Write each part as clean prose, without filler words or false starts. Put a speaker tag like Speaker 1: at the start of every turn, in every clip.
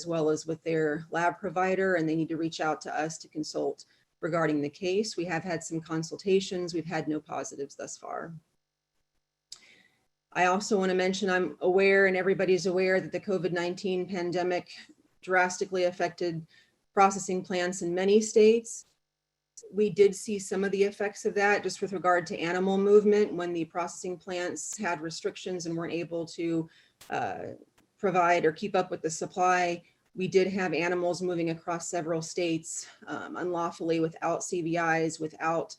Speaker 1: well as with their lab provider, and they need to reach out to us to consult regarding the case. We have had some consultations. We've had no positives thus far. I also want to mention I'm aware, and everybody's aware, that the COVID-19 pandemic drastically affected processing plants in many states. We did see some of the effects of that just with regard to animal movement when the processing plants had restrictions and weren't able to provide or keep up with the supply. We did have animals moving across several states unlawfully without CVIs, without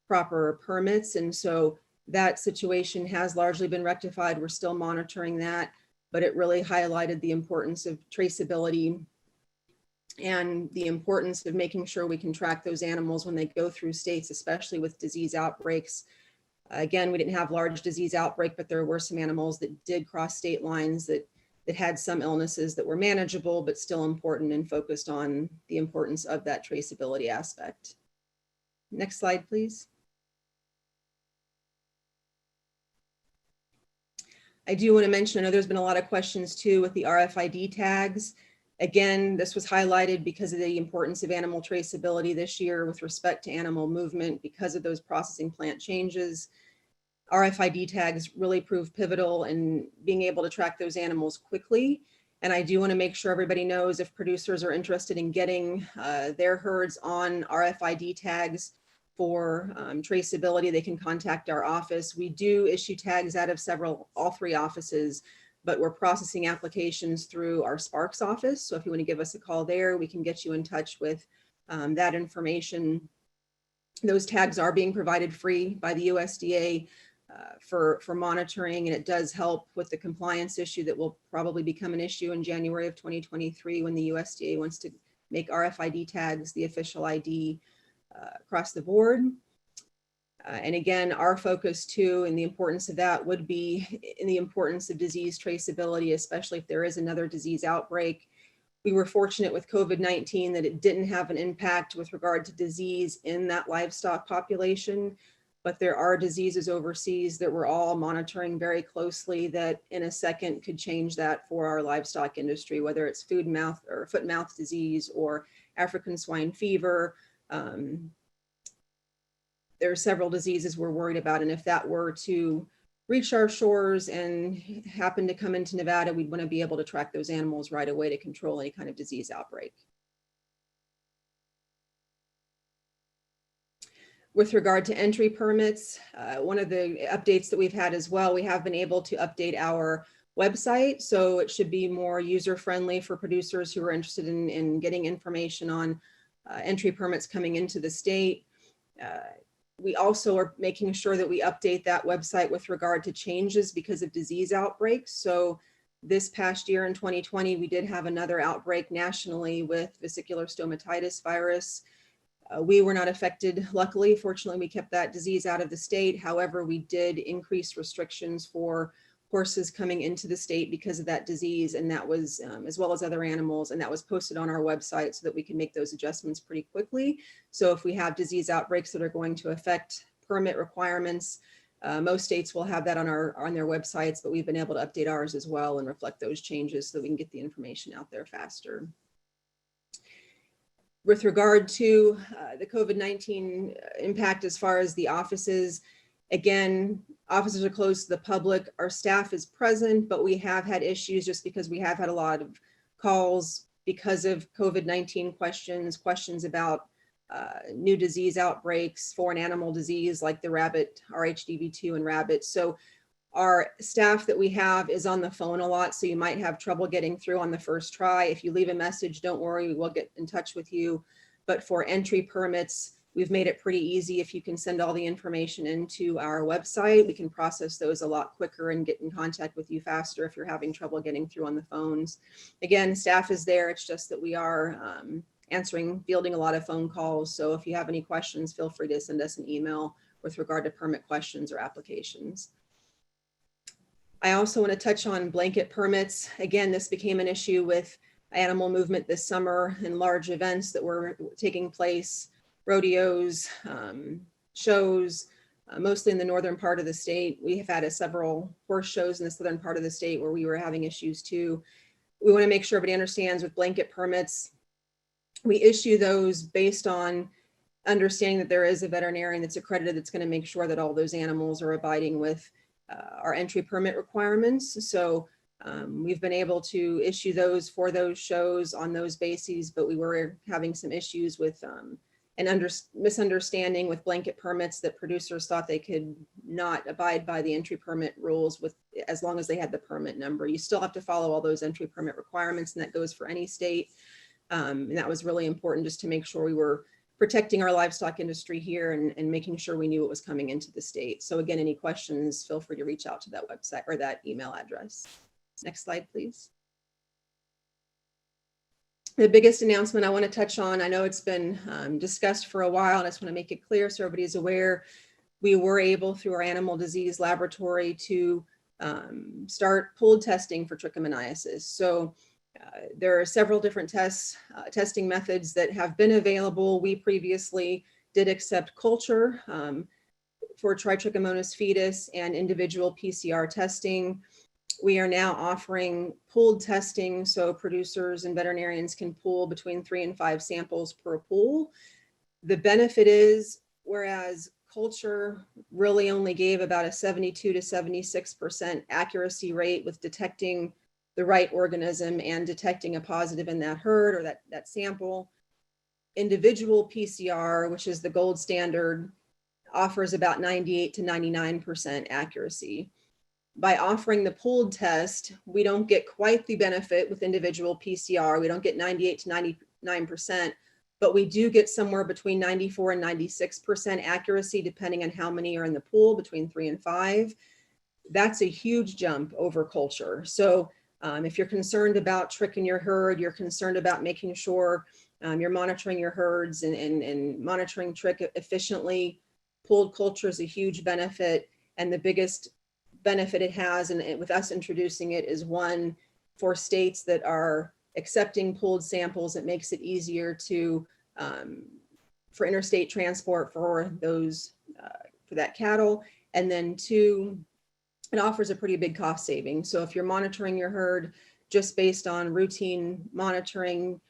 Speaker 1: proper permits. And so that situation has largely been rectified. We're still monitoring that, but it really highlighted the importance of traceability and the importance of making sure we can track those animals when they go through states, especially with disease outbreaks. Again, we didn't have large disease outbreak, but there were some animals that did cross state lines that had some illnesses that were manageable, but still important, and focused on the importance of that traceability aspect. Next slide, please. I do want to mention, I know there's been a lot of questions too with the RFID tags. Again, this was highlighted because of the importance of animal traceability this year with respect to animal movement because of those processing plant changes. RFID tags really proved pivotal in being able to track those animals quickly. And I do want to make sure everybody knows, if producers are interested in getting their herds on RFID tags for traceability, they can contact our office. We do issue tags out of all three offices, but we're processing applications through our Sparks office. So if you want to give us a call there, we can get you in touch with that information. Those tags are being provided free by the USDA for monitoring, and it does help with the compliance issue that will probably become an issue in January of 2023 when the USDA wants to make RFID tags the official ID across the board. And again, our focus too, and the importance of that would be in the importance of disease traceability, especially if there is another disease outbreak. We were fortunate with COVID-19 that it didn't have an impact with regard to disease in that livestock population, but there are diseases overseas that we're all monitoring very closely that in a second could change that for our livestock industry, whether it's foot and mouth disease or African swine fever. There are several diseases we're worried about, and if that were to reach our shores and happen to come into Nevada, we'd want to be able to track those animals right away to control any kind of disease outbreak. With regard to entry permits, one of the updates that we've had as well, we have been able to update our website, so it should be more user-friendly for producers who are interested in getting information on entry permits coming into the state. We also are making sure that we update that website with regard to changes because of disease outbreaks. So this past year in 2020, we did have another outbreak nationally with vesicular stomatitis virus. We were not affected, luckily. Fortunately, we kept that disease out of the state. However, we did increase restrictions for horses coming into the state because of that disease, and that was as well as other animals, and that was posted on our website so that we can make those adjustments pretty quickly. So if we have disease outbreaks that are going to affect permit requirements, most states will have that on their websites, but we've been able to update ours as well and reflect those changes so that we can get the information out there faster. With regard to the COVID-19 impact as far as the offices, again, offices are closed to the public. Our staff is present, but we have had issues just because we have had a lot of calls because of COVID-19 questions about new disease outbreaks, foreign animal disease like the rabbit, RHDV2 and rabbits. So our staff that we have is on the phone a lot, so you might have trouble getting through on the first try. If you leave a message, don't worry, we will get in touch with you. But for entry permits, we've made it pretty easy. If you can send all the information into our website, we can process those a lot quicker and get in contact with you faster if you're having trouble getting through on the phones. Again, staff is there. It's just that we are fielding a lot of phone calls. So if you have any questions, feel free to send us an email with regard to permit questions or applications. I also want to touch on blanket permits. Again, this became an issue with animal movement this summer and large events that were taking place. Rodeos, shows, mostly in the northern part of the state. We have had several horse shows in the southern part of the state where we were having issues too. we want to make sure everybody understands with blanket permits, we issue those based on understanding that there is a veterinarian that's accredited that's going to make sure that all those animals are abiding with our entry permit requirements. So we've been able to issue those for those shows on those bases, but we were having some issues with an misunderstanding with blanket permits that producers thought they could not abide by the entry permit rules with as long as they had the permit number. You still have to follow all those entry permit requirements, and that goes for any state. And that was really important just to make sure we were protecting our livestock industry here and making sure we knew what was coming into the state. So again, any questions, feel free to reach out to that website or that email address. Next slide, please. The biggest announcement I want to touch on, I know it's been discussed for a while, and I just want to make it clear so everybody's aware. We were able, through our animal disease laboratory, to start pooled testing for trichomoniasis. So there are several different testing methods that have been available. We previously did accept culture for Trichomonas fetus and individual PCR testing. We are now offering pooled testing, so producers and veterinarians can pool between 3 and 5 samples per pool. The benefit is, whereas culture really only gave about a 72 to 76% accuracy rate with detecting the right organism and detecting a positive in that herd or that sample, individual PCR, which is the gold standard, offers about 98 to 99% accuracy. By offering the pooled test, we don't get quite the benefit with individual PCR. We don't get 98 to 99%, but we do get somewhere between 94 and 96% accuracy, depending on how many are in the pool, between 3 and 5. That's a huge jump over culture. So if you're concerned about trich in your herd, you're concerned about making sure you're monitoring your herds and monitoring trich efficiently, pooled culture is a huge benefit. And the biggest benefit it has, and with us introducing it, is one, for states that are accepting pooled samples, it makes it easier to for interstate transport for those for that cattle. And then 2, it offers a pretty big cost saving. So if you're monitoring your herd just based on routine monitoring,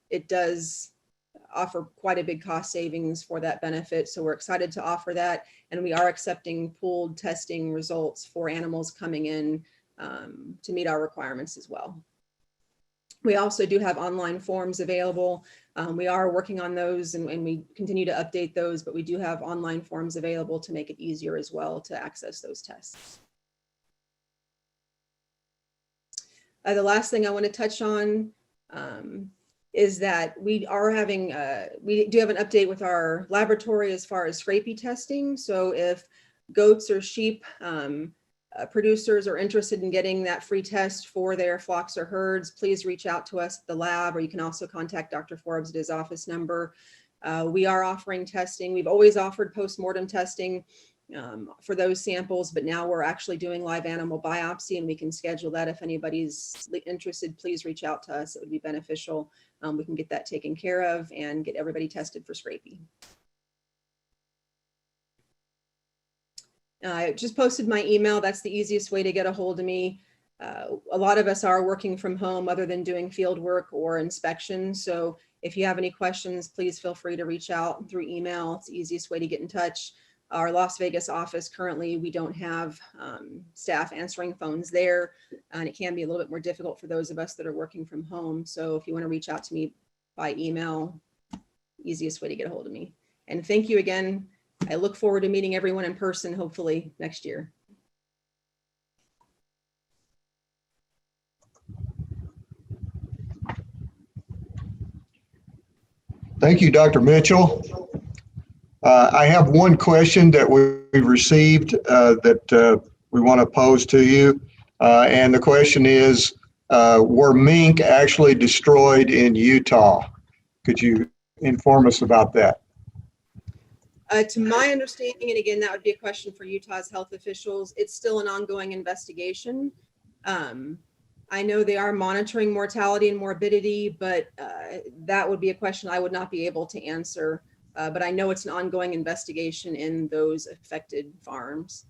Speaker 1: it does offer quite a big cost savings for that benefit. So we're excited to offer that. And we are accepting pooled testing results for animals coming in to meet our requirements as well. We also do have online forms available. We are working on those and we continue to update those, but we do have online forms available to make it easier as well to access those tests. The last thing I want to touch on is that we are having, we do have an update with our laboratory as far as scrapie testing. So if goats or sheep producers are interested in getting that free test for their flocks or herds, please reach out to us at the lab, or you can also contact Dr. Forbes at his office number. We are offering testing. We've always offered post-mortem testing for those samples, but now we're actually doing live animal biopsy, and we can schedule that. If anybody's interested, please reach out to us. It would be beneficial. We can get that taken care of and get everybody tested for scrapie. I just posted my email. That's the easiest way to get a hold of me. A lot of us are working from home other than doing field work or inspection. So if you have any questions, please feel free to reach out through email. It's the easiest way to get in touch. Our Las Vegas office, currently, we don't have staff answering phones there, and it can be a little bit more difficult for those of us that are working from home. So if you want to reach out to me by email, easiest way to get a hold of me. And thank you again. I look forward to meeting everyone in person, hopefully next year.
Speaker 2: Thank you, Dr. Mitchell. I have one question that we've received that we want to pose to you. And the question is, were mink actually destroyed in Utah? Could you inform us about that?
Speaker 1: To my understanding, and again, that would be a question for Utah's health officials, it's still an ongoing investigation. I know they are monitoring mortality and morbidity, but that would be a question I would not be able to answer. But I know it's an ongoing investigation in those affected farms.